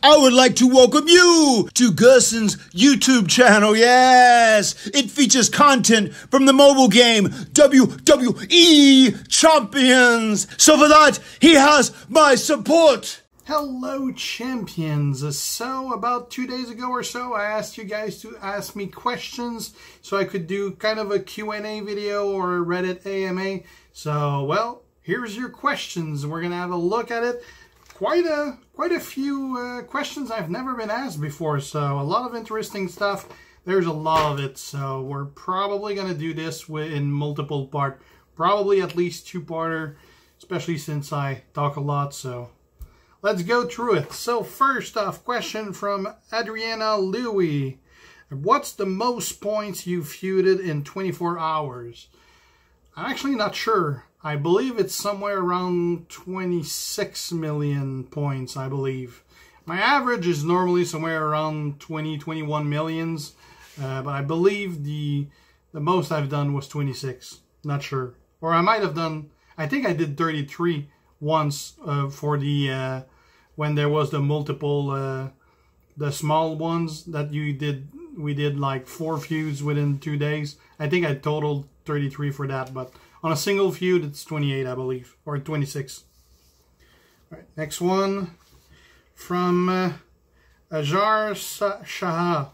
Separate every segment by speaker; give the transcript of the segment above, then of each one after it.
Speaker 1: I would like to welcome you to Guersan's YouTube channel. Yes, it features content from the mobile game WWE Champions. So for that, he has my support.
Speaker 2: Hello, champions. So about 2 days ago or so, I asked you guys to ask me questions so I could do kind of a Q&A video or a Reddit AMA. So, well, here's your questions. We're going to have a look at it. Quite a few questions I've never been asked before, so a lot of interesting stuff. There's a lot of it, so we're probably going to do this in multiple parts. Probably at least two-parter, especially since I talk a lot, so let's go through it. So first off, question from Adriana Louie. What's the most points you've feuded in 24 hours? I'm actually not sure. I believe it's somewhere around 26 million points, I believe. My average is normally somewhere around 20-21 millions. But I believe the most I've done was 26. Not sure. Or I might have done, I think I did 33 once for the, when there was the multiple, the small ones that we did like 4 feuds within 2 days. I think I totaled 33 for that, but on a single feud, it's 28, I believe, or 26. All right, next one from Ajar Shah.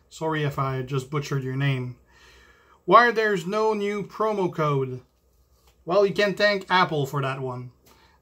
Speaker 2: Sorry if I just butchered your name. Why there's no new promo code? Well, you can thank Apple for that one.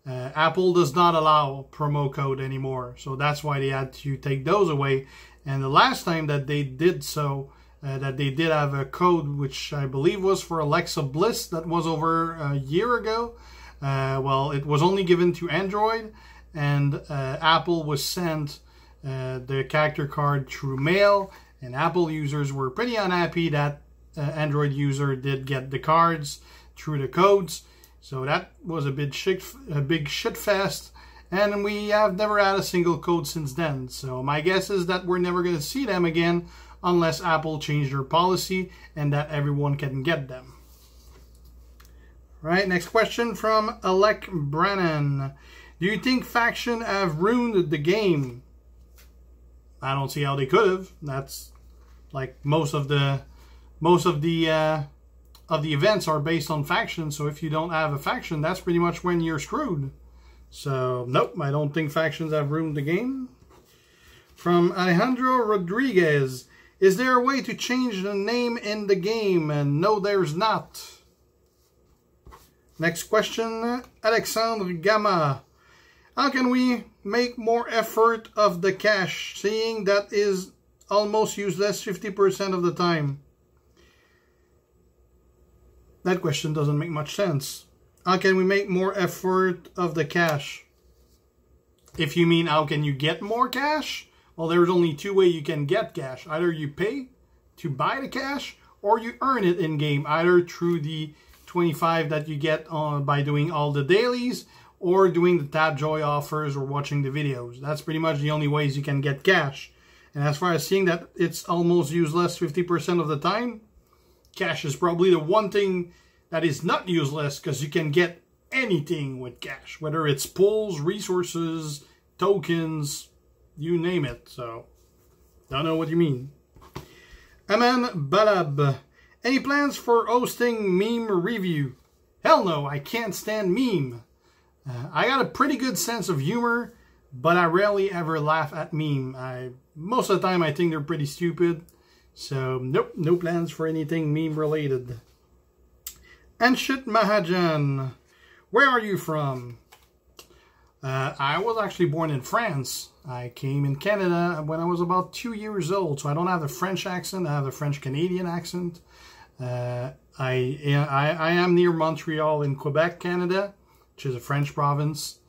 Speaker 2: Apple does not allow promo code anymore, so that's why they had to take those away. And the last time that they did so, that they did have a code, which I believe was for Alexa Bliss, that was over a year ago. Well, it was only given to Android, and Apple was sent the character card through mail, and Apple users were pretty unhappy that Android user did get the cards through the codes. So that was a big shit fest, and we have never had a single code since then. So my guess is that we're never going to see them again unless Apple changed their policy and that everyone can get them. Right, next question from Alec Brennan. Do you think faction have ruined the game? I don't see how they could have. That's like most of the events are based on factions, so if you don't have a faction, that's pretty much when you're screwed. So, nope, I don't think factions have ruined the game. From Alejandro Rodriguez. Is there a way to change the name in the game? And no, there's not. Next question, Alexandre Gamma. How can we make more effort of the cash, seeing that is almost useless 50% of the time? That question doesn't make much sense. How can we make more effort of the cash? If you mean how can you get more cash? Well, there's only two ways you can get cash. Either you pay to buy the cash, or you earn it in-game, either through the 25 that you get by doing all the dailies, or doing the Tab Joy offers, or watching the videos. That's pretty much the only ways you can get cash. And as far as seeing that it's almost useless 50% of the time, cash is probably the one thing that is not useless, because you can get anything with cash, whether it's pulls, resources, tokens, you name it. So, don't know what you mean. Aman Balab. Any plans for hosting meme review? Hell no, I can't stand meme. I got a pretty good sense of humor, but I rarely ever laugh at meme. Most of the time I think they're pretty stupid. So, nope, no plans for anything meme related. Anshit Mahajan. Where are you from? I was actually born in France. I came in Canada when I was about 2 years old, so I don't have a French accent. I have a French-Canadian accent. I am near Montreal in Quebec, Canada, which is a French province.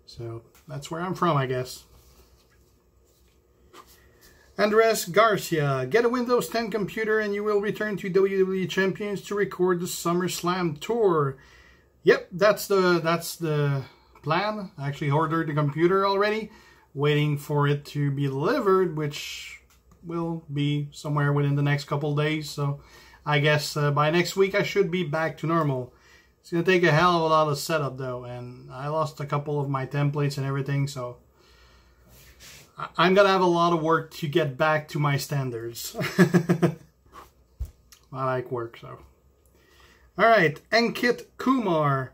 Speaker 2: So that's where I'm from, I guess. Andres Garcia. Get a Windows 10 computer and you will return to WWE Champions to record the SummerSlam tour. Yep, that's the plan. I actually ordered the computer already, waiting for it to be delivered, which will be somewhere within the next couple days. So I guess by next week I should be back to normal. It's going to take a hell of a lot of setup though, and I lost a couple of my templates and everything, so I'm going to have a lot of work to get back to my standards. I like work, so. Alright, Ankit Kumar.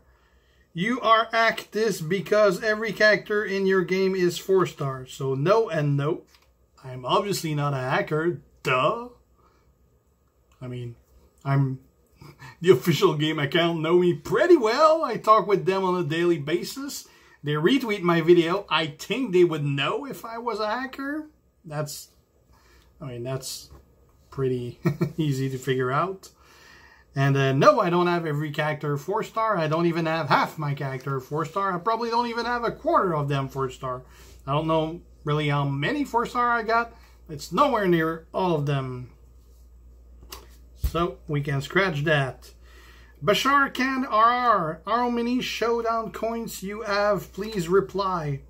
Speaker 2: You are act this because every character in your game is 4 stars. So no and no. I'm obviously not a hacker. Duh. I mean, I'm the official game account know me pretty well. I talk with them on a daily basis. They retweet my video. I think they would know if I was a hacker. That's pretty easy to figure out. And no, I don't have every character 4 star. I don't even have half my character 4 star. I probably don't even have a quarter of them 4 star. I don't know really how many 4 star I got. It's nowhere near all of them. So we can scratch that. Bashar Khan RR, how many Showdown coins you have? Please reply.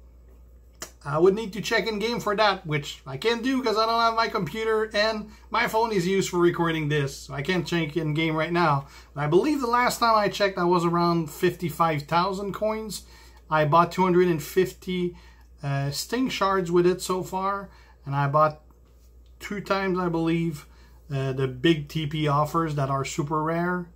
Speaker 2: I would need to check in game for that, which I can't do because I don't have my computer and my phone is used for recording this. So I can't check in game right now. But I believe the last time I checked, I was around 55,000 coins. I bought 250 Sting shards with it so far, and I bought 2 times, I believe, the big TP offers that are super rare,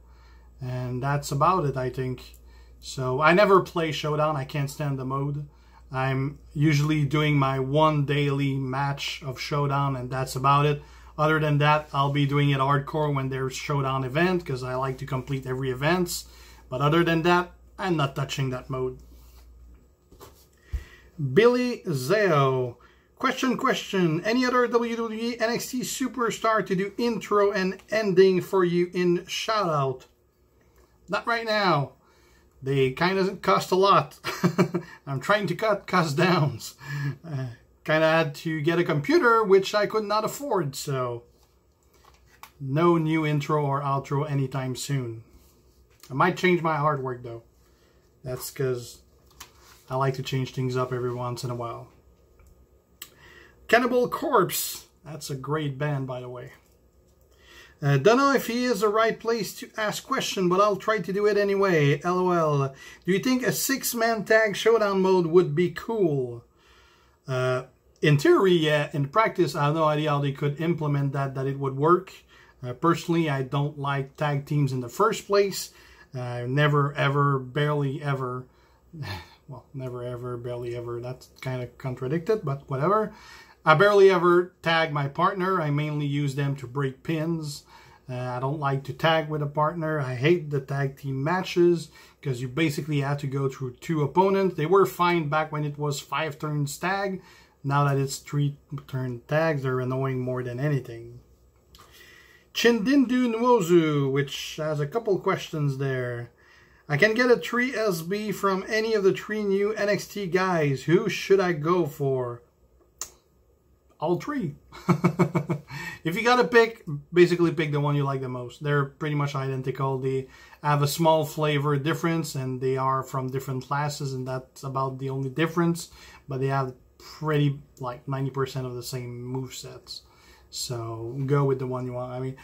Speaker 2: and that's about it, I think. So I never play Showdown. I can't stand the mode. I'm usually doing my 1 daily match of Showdown, and that's about it. Other than that, I'll be doing it hardcore when there's Showdown event, because I like to complete every event. But other than that, I'm not touching that mode. Billy Zeo. Question. Any other WWE NXT Superstar to do intro and ending for you in Shoutout? Not right now. They kind of cost a lot. I'm trying to cut cost downs. Kind of had to get a computer, which I could not afford, so no new intro or outro anytime soon. I might change my artwork, though. That's because I like to change things up every once in a while. Cannibal Corpse. That's a great band, by the way. Don't know if he is the right place to ask question, but I'll try to do it anyway. LOL. Do you think a 6-man tag Showdown mode would be cool? In theory, yeah. In practice, I have no idea how they could implement that it would work. Personally, I don't like tag teams in the first place. Never, ever, barely ever. Well, never, ever, barely ever. That's kind of contradicted, but whatever. I barely ever tag my partner. I mainly use them to break pins. I don't like to tag with a partner. I hate the tag team matches because you basically have to go through 2 opponents. They were fine back when it was 5 turns tag. Now that it's 3 turn tags, they're annoying more than anything. Chindindu Nwozu, which has a couple questions there. I can get a 3 SB from any of the 3 new NXT guys. Who should I go for? All 3. If you gotta pick, basically pick the one you like the most. They're pretty much identical. They have a small flavor difference, and they are from different classes, and that's about the only difference. But they have pretty, like, 90% of the same movesets. So go with the one you want. I mean,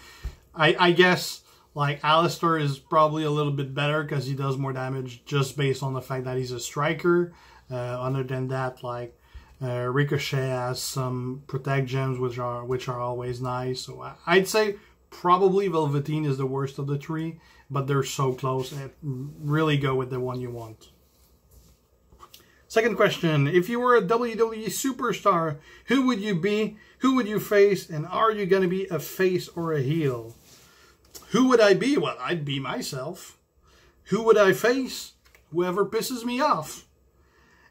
Speaker 2: I guess, like, Alistair is probably a little bit better because he does more damage just based on the fact that he's a striker. Other than that, like, Ricochet has some protect gems which are always nice. So I'd say probably Velveteen is the worst of the 3, but they're so close. Really go with the one you want. Second question: if you were a WWE Superstar, who would you be? Who would you face? And are you going to be a face or a heel? Who would I be? Well, I'd be myself. Who would I face? Whoever pisses me off.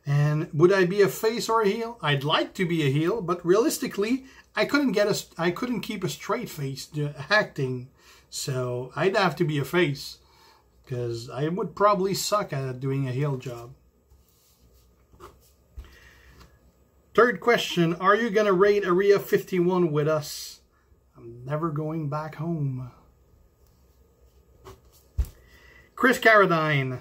Speaker 2: And would I be a face or a heel? I'd like to be a heel, but realistically, I couldn't keep a straight face acting. So I'd have to be a face because I would probably suck at doing a heel job. Third question, are you going to raid Area 51 with us? I'm never going back home. Chris Carradine.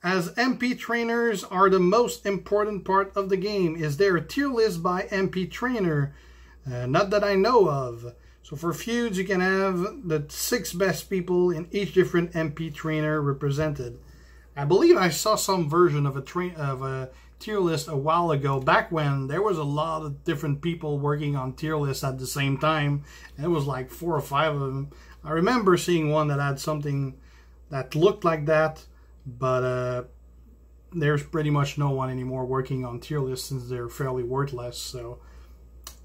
Speaker 2: As MP trainers are the most important part of the game, is there a tier list by MP trainer? Not that I know of. So for feuds, you can have the 6 best people in each different MP trainer represented. I believe I saw some version of a tier list a while ago, back when there was a lot of different people working on tier lists at the same time. And it was like 4 or 5 of them. I remember seeing one that had something that looked like that, but there's pretty much no one anymore working on tier lists since they're fairly worthless. So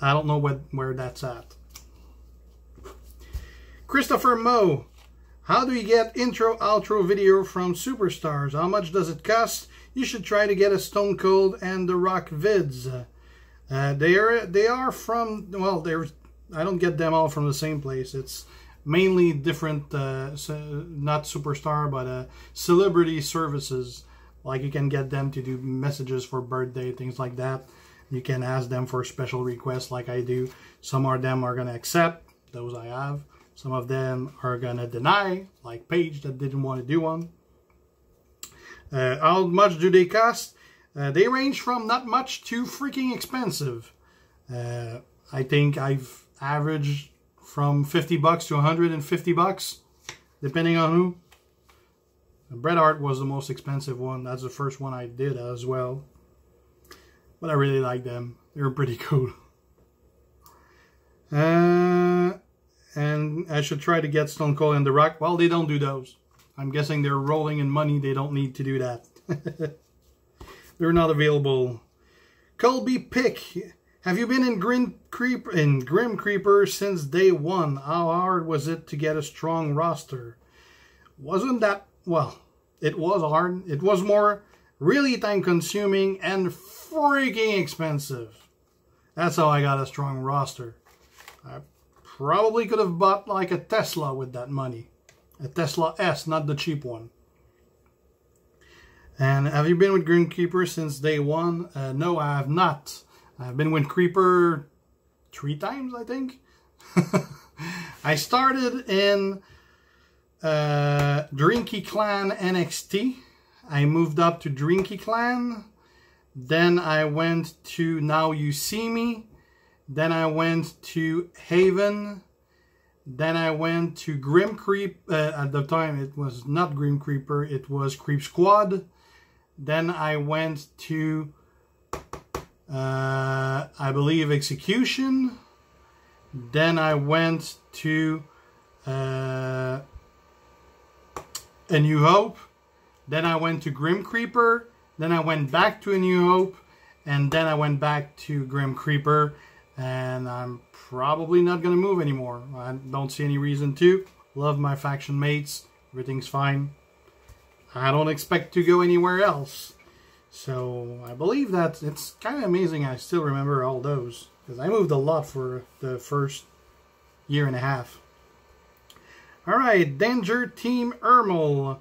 Speaker 2: I don't know where that's at. Christopher Moe, how do you get intro outro video from Superstars? How much does it cost? You should try to get a Stone Cold and The Rock vids. They are from, well, I don't get them all from the same place. It's mainly different, not Superstar, but celebrity services. Like you can get them to do messages for birthday, things like that. You can ask them for special requests like I do. Some of them are going to accept, those I have. Some of them are going to deny, like Paige that didn't want to do one. How much do they cost? They range from not much to freaking expensive. I think I've averaged from $50 to $150, depending on who. Bret Hart was the most expensive one. That's the first one I did as well. But I really like them. They were pretty cool. And I should try to get Stone Cold and The Rock. Well, they don't do those. I'm guessing they're rolling in money. They don't need to do that. They're not available. Colby Pick. Have you been in Grim Creeper since day one? How hard was it to get a strong roster? Wasn't that... Well, it was hard. It was more really time-consuming and freaking expensive. That's how I got a strong roster. I probably could have bought like a Tesla with that money. A Tesla S, not the cheap one. And have you been with Grim Creeper since day one? No, I have not. I've been with Creeper 3 times, I think. I started in Drinky Clan NXT. I moved up to Drinky Clan. Then I went to Now You See Me. Then I went to Haven. Then I went to Grim Creep. At the time it was not Grim Creeper, it was Creep Squad. Then I went to I believe Execution. Then I went to A New Hope. Then I went to Grim Creeper. Then I went back to A New Hope. And then I went back to Grim Creeper. And I'm probably not going to move anymore. I don't see any reason to. Love my faction mates. Everything's fine. I don't expect to go anywhere else. So I believe that it's kind of amazing I still remember all those. Because I moved a lot for the first year and a half. Alright, Danger Team Ermel.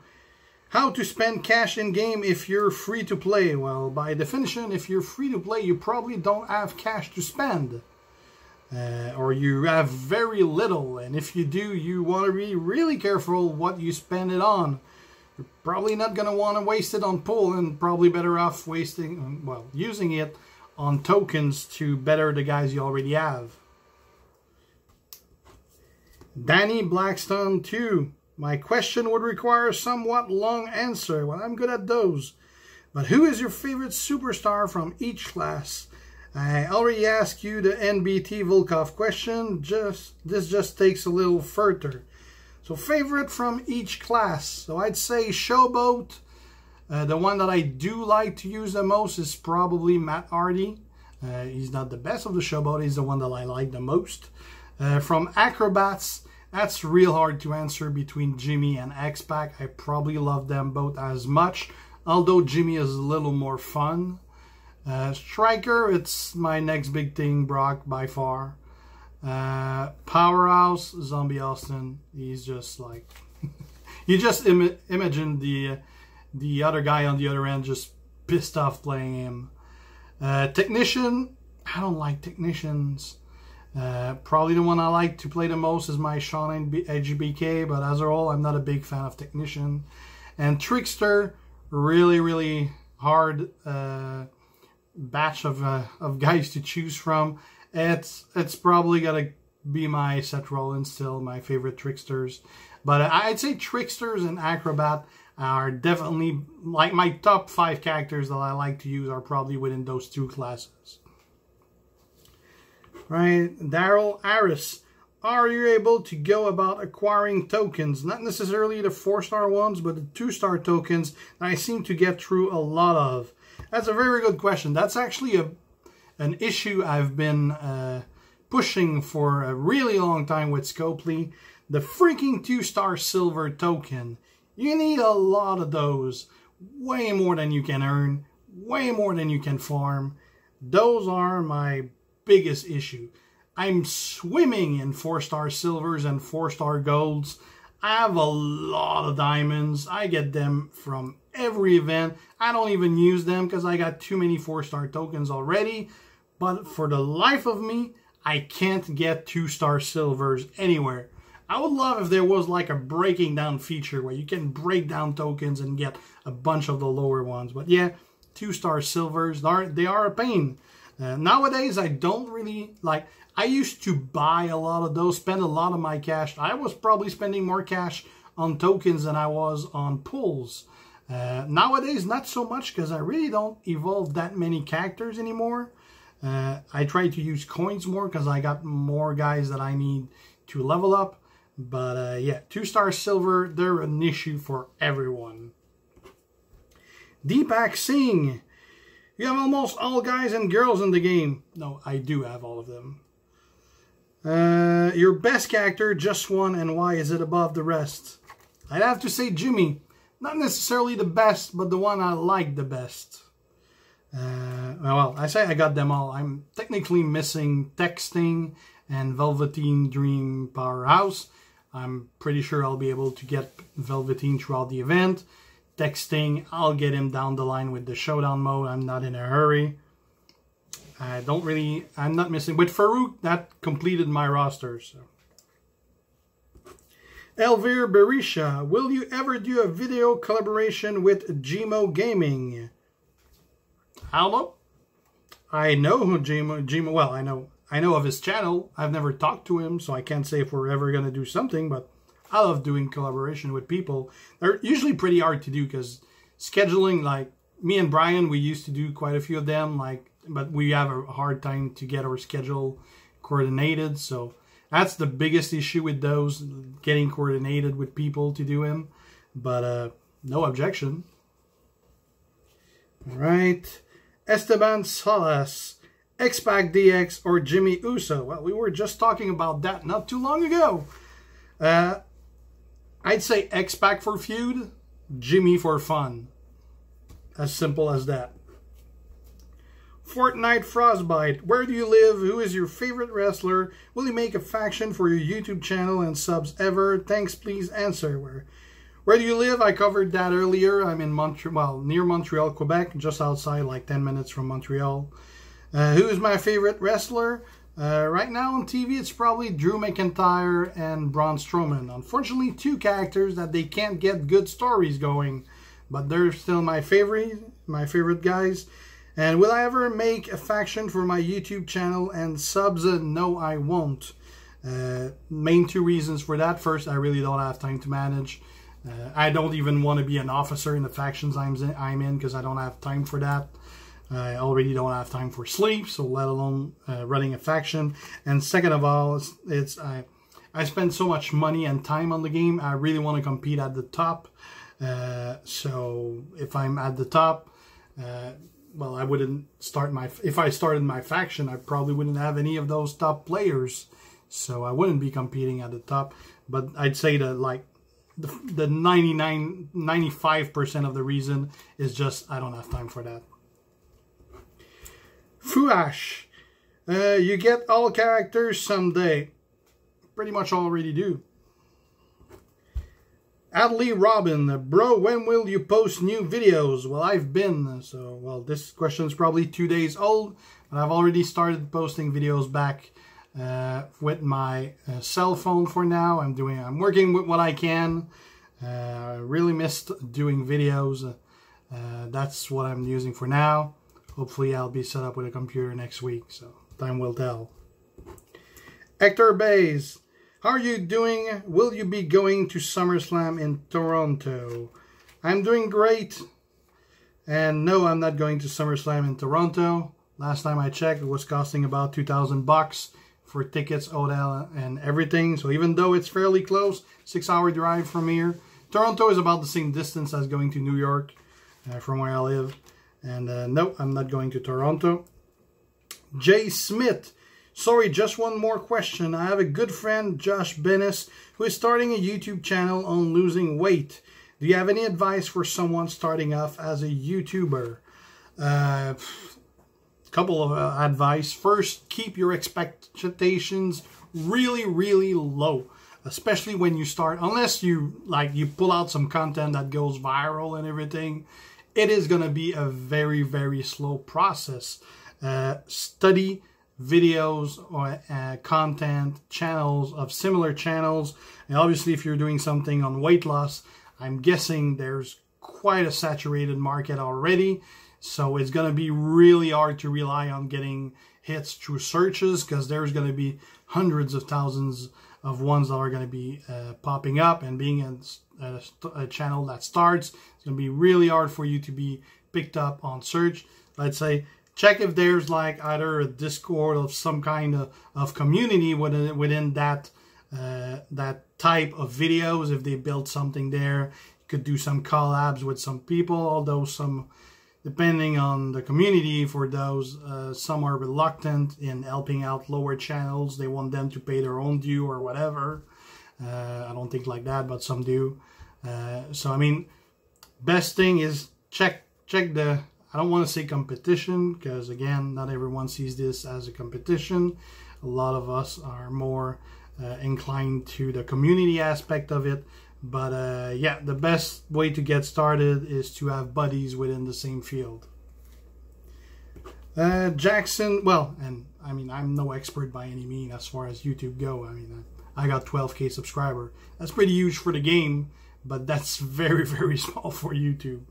Speaker 2: How to spend cash in-game if you're free to play? Well, by definition, if you're free to play, you probably don't have cash to spend. Or you have very little. And if you do, you want to be really careful what you spend it on. You're probably not going to want to waste it on pull, and probably better off using it on tokens to better the guys you already have. Danny Blackstone 2. My question would require a somewhat long answer. Well, I'm good at those. But who is your favorite superstar from each class? I already asked you the NBT Volkov question. This just takes a little further. So favorite from each class. So I'd say Showboat. The one that I do like to use the most is probably Matt Hardy. He's not the best of the Showboat. He's the one that I like the most. From Acrobats, that's real hard to answer between Jimmy and X-Pac. I probably love them both as much, although Jimmy is a little more fun. Striker, it's my next big thing, Brock, by far. Powerhouse, Zombie Austin. He's just like... you just imagine the other guy on the other end just pissed off playing him. Technician, I don't like technicians. Probably the one I like to play the most is my Shawn HBK, but as a whole, I'm not a big fan of Technician. And Trickster, really hard batch of guys to choose from. It's probably gotta be my Seth Rollins still, my favorite Tricksters. But I'd say Tricksters and Acrobat are definitely, like, my top 5 characters that I like to use are probably within those 2 classes. Right, Daryl Harris. Are you able to go about acquiring tokens? Not necessarily the 4-star ones, but the 2-star tokens that I seem to get through a lot of. That's a very good question. That's actually an issue I've been pushing for a really long time with Scopely. The freaking 2-star silver token. You need a lot of those. Way more than you can earn. Way more than you can farm. Those are my biggest issue. I'm swimming in 4-star silvers and 4-star golds. I have a lot of diamonds. I get them from every event. I don't even use them because I got too many 4-star tokens already. But for the life of me, I can't get 2-star silvers anywhere. I would love if there was like a breaking down feature where you can break down tokens and get a bunch of the lower ones. But yeah, 2-star silvers, they are a pain. Nowadays, I don't really like... I used to buy a lot of those, spend a lot of my cash. I was probably spending more cash on tokens than I was on pulls. Nowadays, not so much because I really don't evolve that many characters anymore. I try to use coins more because I got more guys that I need to level up. But yeah, 2-star silver, they're an issue for everyone. Deepak Singh. You have almost all guys and girls in the game. No, I do have all of them. Your best character, just one, and why is it above the rest? I'd have to say Jimmy. Not necessarily the best, but the one I like the best. Well, I say I got them all. I'm technically missing Texting and Velveteen Dream Powerhouse. I'm pretty sure I'll be able to get Velveteen throughout the event. Texting, I'll get him down the line with the Showdown mode. I'm not in a hurry. I'm not missing. With Farouk, that completed my roster. So. Elvir Berisha, will you ever do a video collaboration with Gmo Gaming? I don't know. I know who Gmo, well, I know of his channel. I've never talked to him, so I can't say if we're ever going to do something, but I love doing collaboration with people. They're usually pretty hard to do because scheduling, like me and Brian, we used to do quite a few of them, but we have a hard time to get our schedule coordinated. So that's the biggest issue with those, getting coordinated with people to do them. But no objection. All right. Esteban Salas, X-Pac DX or Jimmy Uso? Well, we were just talking about that not too long ago. I'd say X-Pac for feud, Jimmy for fun. As simple as that. Fortnite Frostbite, where do you live? Who is your favorite wrestler? Will you make a faction for your YouTube channel and subs ever? Thanks, please answer. Where do you live? I covered that earlier. I'm in Montreal, well, near Montreal, Quebec, just outside, like 10 minutes from Montreal. Who is my favorite wrestler? Right now on TV, it's probably Drew McIntyre and Braun Strowman. Unfortunately, 2 characters that they can't get good stories going, but they're still my favorite guys. And will I ever make a faction for my YouTube channel and subs? No, I won't. Main 2 reasons for that. First, I really don't have time to manage. I don't even want to be an officer in the factions I'm in because I don't have time for that. I already don't have time for sleep, so let alone running a faction. And second of all, I spend so much money and time on the game. I really want to compete at the top. So if I'm at the top, well, I wouldn't start if I started my faction, I probably wouldn't have any of those top players. So I wouldn't be competing at the top. But I'd say that like the 95% of the reason is just I don't have time for that. Fuash, you get all characters someday. Pretty much already do. Adley Robin, bro, when will you post new videos? Well, I've been, so, well, this question is probably 2 days old, but I've already started posting videos back with my cell phone for now. I'm working with what I can. I really missed doing videos. That's what I'm using for now. Hopefully I'll be set up with a computer next week, so time will tell. Hector Bays, how are you doing? Will you be going to SummerSlam in Toronto? I'm doing great. And no, I'm not going to SummerSlam in Toronto. Last time I checked, it was costing about $2,000 for tickets, hotel, and everything. So even though it's fairly close, 6-hour drive from here, Toronto is about the same distance as going to New York from where I live. And no, I'm not going to Toronto. Jay Smith. Sorry, just one more question. I have a good friend, Josh Bennis, who is starting a YouTube channel on losing weight. Do you have any advice for someone starting off as a YouTuber? Couple of advice. First, keep your expectations really, really low, especially when you start. Unless you pull out some content that goes viral and everything, it is going to be a very, very slow process. Study videos or content channels of similar channels, and obviously if you're doing something on weight loss, I'm guessing there's quite a saturated market already, so it's going to be really hard to rely on getting hits through searches, because there's going to be hundreds of thousands of ones that are going to be popping up, and being a channel that starts, it's going to be really hard for you to be picked up on search. Let's say check if there's like either a Discord of some kind of community within that that type of videos. If they build something there, you could do some collabs with some people, although some, depending on the community, for those, some are reluctant in helping out lower channels. They want them to pay their own due or whatever. I don't think like that, but some do. So I mean, best thing is check the, I don't want to say competition, because again, not everyone sees this as a competition. A lot of us are more inclined to the community aspect of it. But yeah, the best way to get started is to have buddies within the same field. Jackson, well, and I mean, I'm no expert by any means as far as YouTube go. I mean, I got 12K subscriber. That's pretty huge for the game, but that's very, very small for YouTube.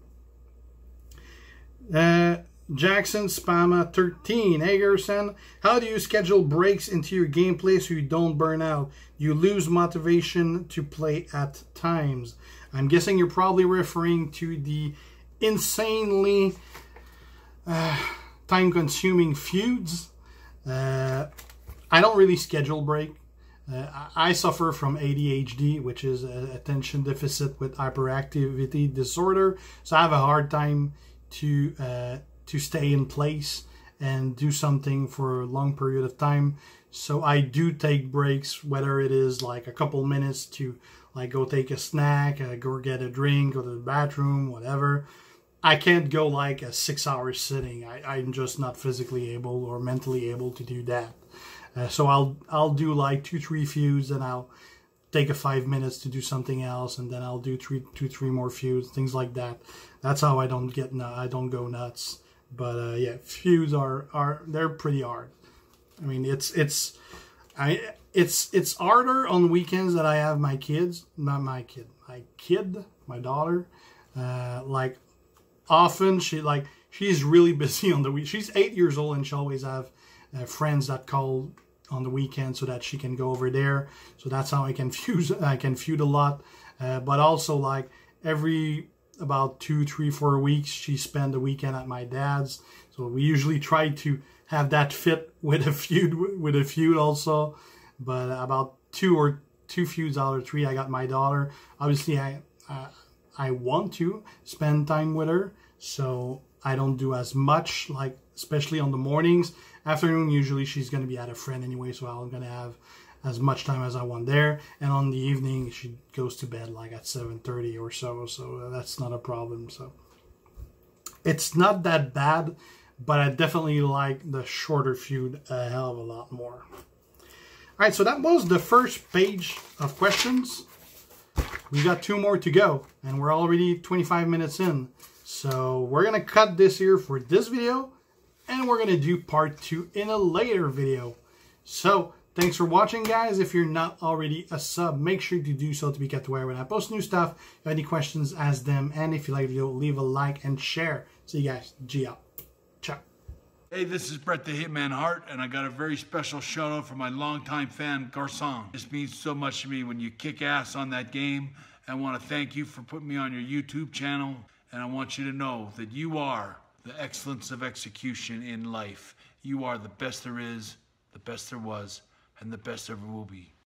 Speaker 2: Jackson Spama 13. Hey Guersan, how do you schedule breaks into your gameplay so you don't burn out? You lose motivation to play at times. I'm guessing you're probably referring to the insanely time-consuming feuds. I don't really schedule break. I suffer from ADHD, which is attention deficit with hyperactivity disorder. So I have a hard time to stay in place and do something for a long period of time. So I do take breaks, whether it is like a couple minutes to like go take a snack, go get a drink, go to the bathroom, whatever. I can't go like a 6-hour sitting. I'm just not physically able or mentally able to do that. So I'll do like 2-3 feuds, and I'll take a 5 minutes to do something else, and then I'll do 2-3 more feuds, things like that. That's how I don't go nuts. But yeah, feuds they're pretty hard. I mean, it's harder on weekends that I have my kids, not my kid, my daughter. Like often she's really busy on the week. She's 8 years old, and she always have friends that call on the weekend so that she can go over there. So that's how I can feud a lot. But also like every about 2, 3, 4 weeks, she spent the weekend at my dad's. So we usually try to have that fit with a feud also. But about two feuds out of 3, I got my daughter. Obviously, I want to spend time with her, so I don't do as much, like especially on the mornings. Afternoon, usually she's going to be at a friend anyway, so I'm going to have as much time as I want there. And on the evening, she goes to bed like at 7:30 or so that's not a problem. So it's not that bad, but I definitely like the shorter feud a hell of a lot more. All right, so that was the first page of questions. We got 2 more to go, and we're already 25 minutes in. So we're going to cut this here for this video, and we're going to do part 2 in a later video. So thanks for watching, guys. If you're not already a sub, make sure to do so to be kept aware when I post new stuff. If you have any questions, ask them. And if you like the video, leave a like and share. See you guys. G out. Ciao.
Speaker 3: Hey, this is Bret the Hitman Hart, and I got a very special shout out for my longtime fan, Guersan. This means so much to me when you kick ass on that game I want to thank you for putting me on your YouTube channel. And I want you to know that you are the excellence of execution in life. You are the best there is, the best there was, and the best there will be.